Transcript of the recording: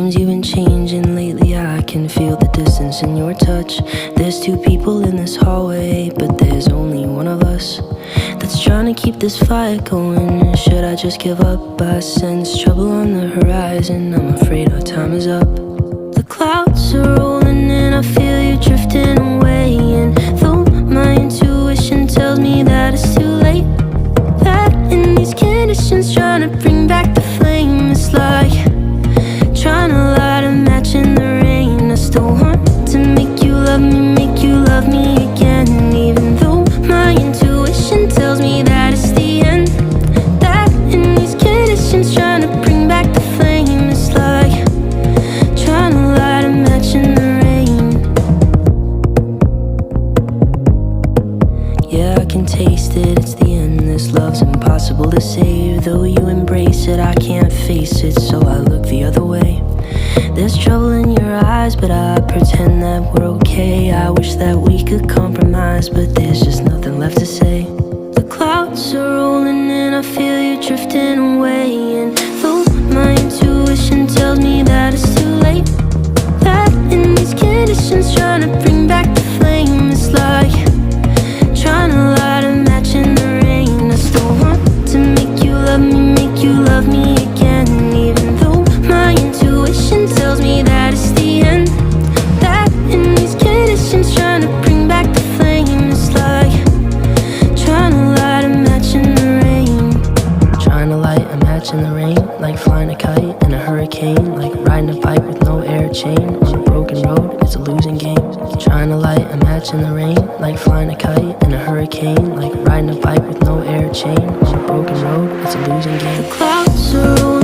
seems you've been changing lately. I can feel the distance in your touch. There's two people in this hallway, but there's only one of us that's trying to keep this fire going. Should I just give up? I sense trouble on the horizon. I'm afraid our time is up. The clouds are rolling and I feel you drifting away. And though my intuition tells me that it's too late, that in these conditions trying to bring back the flame, it's like trying to light a match in the rain. I still want to make you love me again. Even though my intuition tells me that it's the end, that in these conditions trying to bring back the flame, it's like trying to light a match in the rain. Yeah, I can taste it, it's the end. This love's impossible to save. Though you embrace it, I can't face it, so I look the other way. There's trouble in your eyes, but I pretend that we're okay. I wish that we could compromise, but there's just nothing left to say. The clouds are rolling and I feel you drifting away. And though my intuition tells me that it's too late, that in these conditions trying to bring back the flame, it's like trying to light a match in the rain. I still want to make you love me again. Even though my intuition tells me that it's the end, that in these conditions trying to bring back the flame, it's like trying to light a match in the rain. Trying to light a match in the rain, like flying a kite in a hurricane, like riding a bike with no air chain on a broken road, it's a losing game. Trying to light a match in the rain, like flying a kite in a hurricane, like riding a bike with no air chain on a broken road, it's a losing game. The clouds are rolling